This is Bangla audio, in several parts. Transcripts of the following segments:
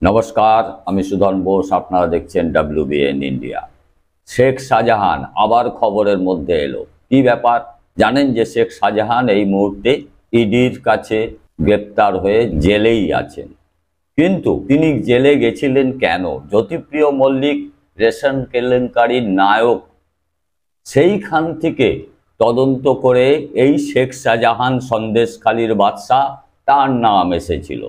নমস্কার, আমি সুধন বোস। আপনারা দেখছেন WBN ইন্ডিয়া। শেখ শাহজাহান আবার খবরের মধ্যে এলো। কি ব্যাপার জানেন যে শেখ শাহজাহান এই মুহূর্তে ইডির কাছে গ্রেপ্তার হয়ে জেলেই আছেন। কিন্তু তিনি জেলে গেছিলেন কেন? জ্যোতিপ্রিয় মল্লিক রেশন কেলেঙ্কারির নায়ক, সেইখান থেকে তদন্ত করে এই শেখ শাহজাহান সন্দেশখালীর বাদশাহ তার নাম এসেছিল।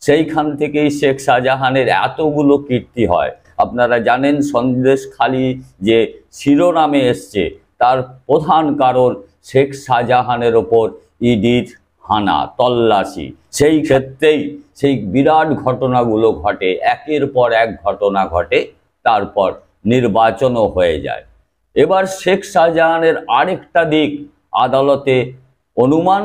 সেইখান থেকেই শেখ শাহজাহানের এতগুলো কীর্তি হয়। আপনারা জানেন সন্দেশখালী যে শিরোনামে এসছে তার প্রধান কারণ শেখ শাহজাহানের ওপর ইডির হানা তল্লাশি। সেই ক্ষেত্রেই সেই বিরাট ঘটনাগুলো ঘটে, একের পর এক ঘটনা ঘটে, তারপর নির্বাচনও হয়ে যায়। এবার শেখ শাহজাহানের আরেকটা দিক আদালতে অনুমান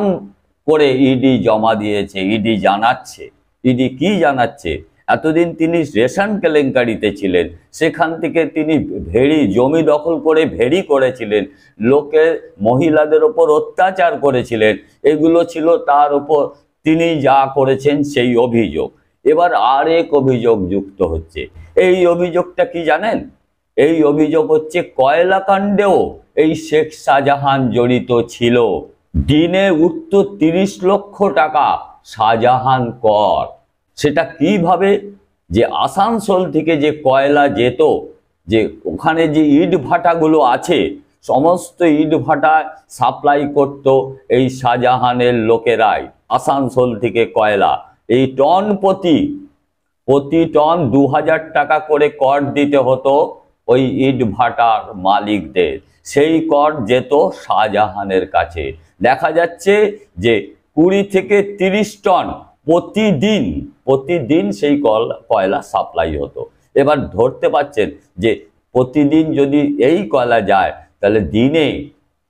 করে ইডি জমা দিয়েছে। ইডি জানাচ্ছে, ইডি কি জানাচ্ছে, এতদিন তিনি রেশন কেলেঙ্কারিতে ছিলেন, সেখান থেকে তিনি ভেড়ি জমি দখল করে ভেড়ি করেছিলেন, লোকের মহিলাদের ওপর অত্যাচার করেছিলেন, এগুলো ছিল তার ওপর তিনি যা করেছেন সেই অভিযোগ। এবার আরেক অভিযোগ যুক্ত হচ্ছে। এই অভিযোগটা কি জানেন? এই অভিযোগ হচ্ছে কয়লা কাণ্ডেও এই শেখ শাহজাহান জড়িত ছিল। দিনে উঠত 30 লক্ষ টাকা শাহজাহান কর। সেটা কিভাবে? যে আসানসোল থেকে যে কয়লা যেত, যে ওখানে যে ইট ভাটাগুলো আছে, সমস্ত ইট ভাটা সাপ্লাই করত এই শাহজাহানের লোকেরাই। আসানসোল থেকে কয়লা এই টন প্রতি টন 2000 টাকা করে কর দিতে হতো ওই ইট ভাটার মালিকদের। সেই কর যেত শাহজাহানের কাছে। দেখা যাচ্ছে যে 20 থেকে 30 টন প্রতিদিন সেই কয়লা সাপ্লাই হতো। এবার ধরতে পারছেন যে প্রতিদিন যদি এই কয়লা যায় তাহলে দিনে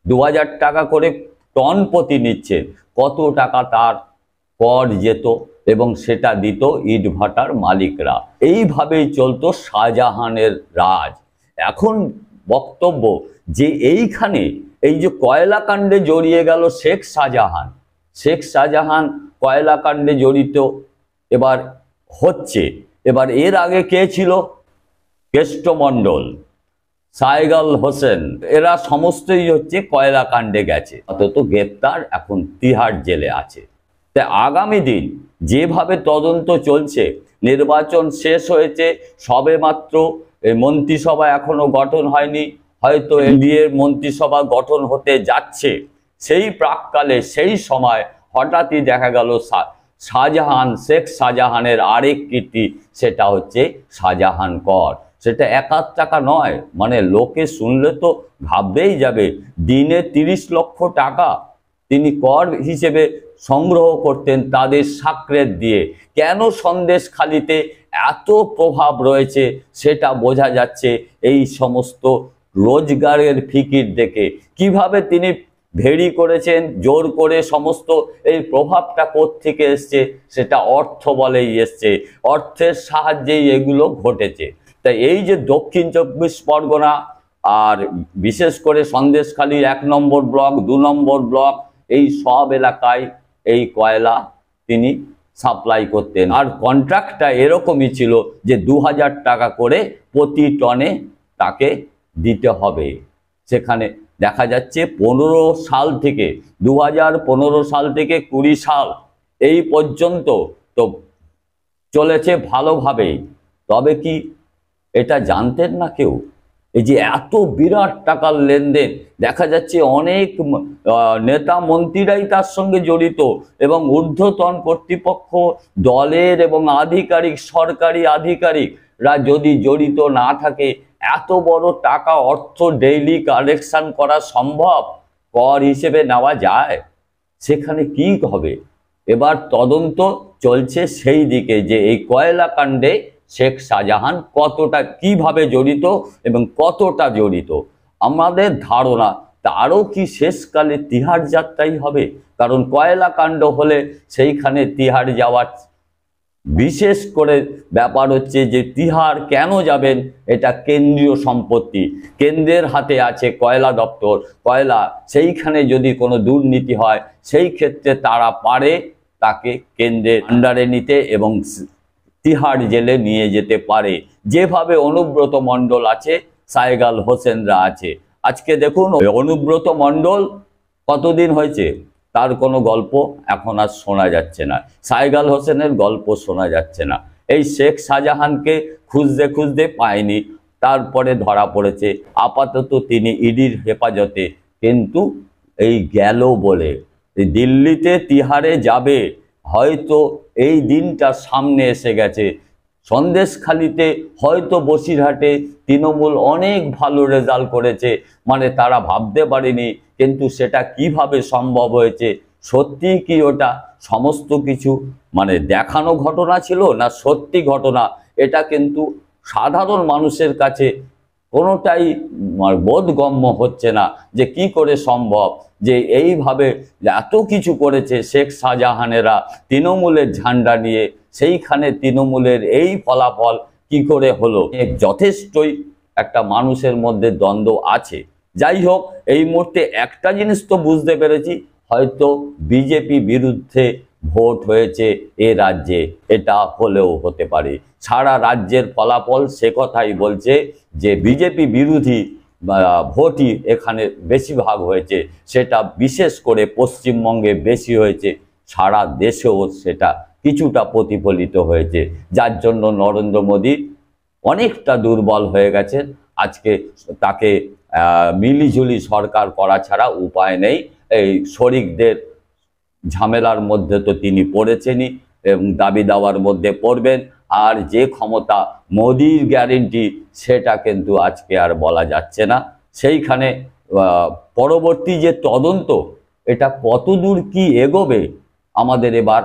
2000 টাকা করে টন প্রতি নিচ্ছে, কত টাকা তার কর যেত এবং সেটা দিত ইট ভাটার মালিকরা। এইভাবেই চলতো শাহজাহানের রাজ। এখন বক্তব্য যে এইখানে এই যে কয়লা কাণ্ডে জড়িয়ে গেল শেখ শাহজাহান কয়লা কাণ্ডে জড়িত এবার হচ্ছে। এবার এর আগে কে ছিল? কেষ্টমণ্ডল, সাইগাল হোসেন, এরা সমস্তই হচ্ছে কয়লা কাণ্ডে গেছে, অন্তত গ্রেপ্তার, এখন তিহার জেলে আছে। তাই আগামী দিন যেভাবে তদন্ত চলছে, নির্বাচন শেষ হয়েছে সবে মাত্র, মন্ত্রিসভা এখনো গঠন হয়নি, হয়তো এনডিএর মন্ত্রিসভা গঠন হতে যাচ্ছে। সেই প্রাককালে সেই সময় হঠাৎই দেখা গেল শেখ শাহজাহানের আরেক কীর্তি, সেটা হচ্ছে শাহজাহান কর। সেটা 1 টাকা নয়, মানে লোকে শুনলে তো ভাববেই যাবে। দিনে 30 লক্ষ টাকা তিনি কর হিসেবে সংগ্রহ করতেন তাদের সাকরেত দিয়ে। কেন সন্দেশখালীতে এত প্রভাব রয়েছে সেটা বোঝা যাচ্ছে এই সমস্ত রোজগারের ফিকির দেখে। কিভাবে তিনি ভেড়ি করেছেন জোর করে, সমস্ত এই প্রভাবটা কোত্থেকে এসছে? সেটা অর্থ বলেই এসছে, অর্থের সাহায্যেই এগুলো ঘটেছে। তাই এই যে দক্ষিণ 24 পরগনা আর বিশেষ করে সন্দেশখালীর 1 নম্বর ব্লক, 2 নম্বর ব্লক, এই সব এলাকায় এই কয়লা তিনি সাপ্লাই করতেন। আর কন্ট্রাক্টটা এরকমই ছিল যে 2000 টাকা করে প্রতি টনে তাকে দিতে হবে। সেখানে দেখা যাচ্ছে 15 সাল থেকে 2015 সাল থেকে 20 সাল এই পর্যন্ত তো চলেছে ভালোভাবেই। তবে কি এটা জানতেন না কেউ? এই যে এত বিরাট টাকার লেনদেন, দেখা যাচ্ছে অনেক নেতা মন্ত্রীরাই তার সঙ্গে জড়িত, এবং ঊর্ধ্বতন কর্তৃপক্ষ দলের এবং আধিকারিক, সরকারি আধিকারিকরা যদি জড়িত না থাকে, এত বড় টাকা অর্থ ডেইলি কালেকশন করা সম্ভব? কর হিসেবে নেওয়া যায়? সেখানে কি হবে? এবার তদন্ত চলছে সেই দিকে যে এই কয়লা কাণ্ডে শেখ শাহজাহান কতটা, কিভাবে জড়িত এবং কতটা জড়িত। আমাদের ধারণা তারও কি শেষকালে তিহার যাত্রাই হবে? কারণ কয়লা কাণ্ড হলে সেইখানে তিহার যাওয়ার বিশেষ করে ব্যাপার হচ্ছে যে তিহার কেন যাবেন? এটা কেন্দ্রীয় সম্পত্তি, কেন্দ্রের হাতে আছে কয়লা দপ্তর, কয়লা, সেইখানে যদি কোনো দুর্নীতি হয় সেই ক্ষেত্রে তারা পারে তাকে কেন্দ্রের আন্ডারে নিতে এবং তিহাড় জেলে নিয়ে যেতে পারে, যেভাবে অনুব্রত মণ্ডল আছে, সাইগাল হোসেনরা আছে। আজকে দেখুন অনুব্রত মণ্ডল কতদিন হয়েছে, তার কোনো গল্প এখন আর শোনা যাচ্ছে না, সাইগাল হোসেনের গল্প শোনা যাচ্ছে না। এই শেখ শাহজাহানকে খুঁজতে খুঁজতে পায়নি, তারপরে ধরা পড়েছে। আপাতত তিনি ইডির হেফাজতে, কিন্তু এই গেল বলে দিল্লিতে তিহারে যাবে, হয়তো এই দিনটা সামনে এসে গেছে। সন্দেশখালিতে হয়তো বসিরহাটে তৃণমূল অনেক ভালো রেজাল্ট করেছে, মানে তারা ভাবতে পারেনি, কিন্তু সেটা কিভাবে সম্ভব হয়েছে? সত্যি কি ওটা সমস্ত কিছু মানে দেখানো ঘটনা ছিল না সত্যি ঘটনা? এটা কিন্তু সাধারণ মানুষের কাছে কোনোটাই বোধগম্য হচ্ছে না, যে কি করে সম্ভব যে এইভাবে এত কিছু করেছে শেখ শাহজাহানেরা তৃণমূলের ঝান্ডা নিয়ে, সেইখানে তৃণমূলের এই ফলাফল কি করে হলো? যথেষ্টই একটা মানুষের মধ্যে দ্বন্দ্ব আছে। যাই হোক, এই মুহূর্তে একটা জিনিস তো বুঝতে পেরেছি, হয়তো বিজেপি বিরুদ্ধে ভোট হয়েছে এ রাজ্যে, এটা হলেও হতে পারে। সারা রাজ্যের ফলাফল সে কথাই বলছে যে বিজেপি বিরোধী ভোটই এখানে বেশিরভাগ হয়েছে, সেটা বিশেষ করে পশ্চিমবঙ্গে বেশি হয়েছে, সারা দেশেও সেটা কিছুটা প্রতিফলিত হয়েছে, যার জন্য নরেন্দ্র মোদী অনেকটা দুর্বল হয়ে গেছেন। আজকে তাকে মিলিঝুলি সরকার করা ছাড়া উপায় নেই। এই শরিকদের ঝামেলার মধ্যে তো তিনি পড়েছেনই এবং দাবি দাওয়ার মধ্যে পড়বেন। আর যে ক্ষমতা মোদির গ্যারেন্টি, সেটা কিন্তু আজকে আর বলা যাচ্ছে না। সেইখানে পরবর্তী যে তদন্ত, এটা কতদূর কি এগোবে, আমাদের এবার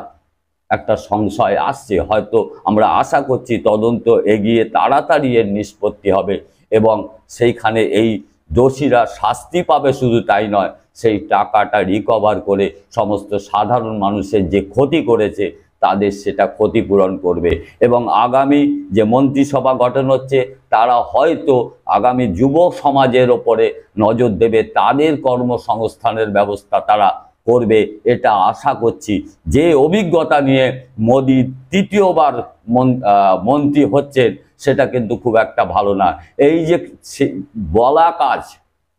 একটা সংশয় আসছে। হয়তো আমরা আশা করছি তদন্ত এগিয়ে তাড়াতাড়ি এর নিষ্পত্তি হবে এবং সেইখানে এই দোষীরা শাস্তি পাবে, শুধু তাই নয়, সেই টাকাটা রিকভার করে সমস্ত সাধারণ মানুষের যে ক্ষতি করেছে তাদের সেটা ক্ষতিপূরণ করবে। এবং আগামী যে মন্ত্রিসভা গঠন হচ্ছে, তারা হয়তো আগামী যুব সমাজের ওপরে নজর দেবে, তাদের কর্মসংস্থানের ব্যবস্থা তারা করবে, এটা আশা করছি। যে অভিজ্ঞতা নিয়ে মোদি তৃতীয়বার মন্ত্রী হচ্ছেন, সেটা কিন্তু খুব একটা ভালো না। এই যে বলা কাজ,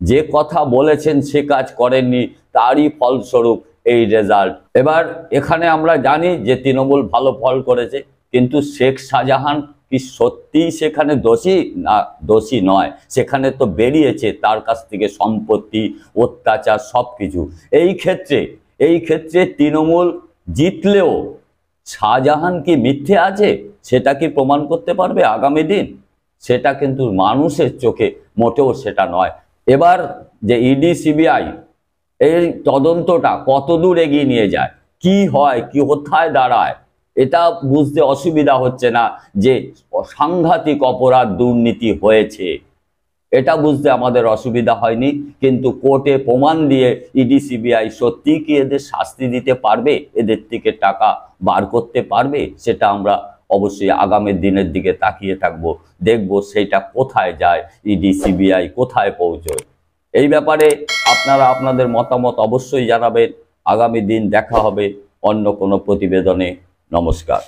যে কথা বলেছেন সে কাজ করেননি, তারই ফলস্বরূপ এই রেজাল্ট। এবার এখানে আমরা জানি যে তৃণমূল ভালো ফল করেছে, কিন্তু শেখ শাহজাহান কি সত্যিই সেখানে দোষী? না, দোষী নয়। সেখানে তো বেরিয়েছে তার কাছ থেকে সম্পত্তি, অত্যাচার, সব কিছু। এই ক্ষেত্রে তৃণমূল জিতলেও শাহজাহান কি মিথ্যে আছে, সেটা কি প্রমাণ করতে পারবে আগামী দিন? সেটা কিন্তু মানুষের চোখে মোটেও সেটা নয়। এবার যে ইডি সিবিআই এই তদন্তটা কতদূর এগিয়ে নিয়ে যায়, কি হয়, কি কোথায় দাঁড়ায়, এটা বুঝতে অসুবিধা হচ্ছে না। যে সাংঘাতিক অপরাধ দুর্নীতি হয়েছে, এটা বুঝতে আমাদের অসুবিধা হয়নি, কিন্তু কোর্টে প্রমাণ দিয়ে ইডি সিবিআই সত্যি কি এদের শাস্তি দিতে পারবে, এদের থেকে টাকা বার করতে পারবে, সেটা আমরা অবশ্যই আগামী দিনের দিকে তাকিয়ে থাকবো, দেখব সেটা কোথায় যায়, ইডি সিবিআই কোথায় পৌঁছয়। এই ব্যাপারে আপনারা আপনাদের মতামত অবশ্যই জানাবেন। আগামী দিন দেখা হবে অন্য কোনো প্রতিবেদনে। নমস্কার।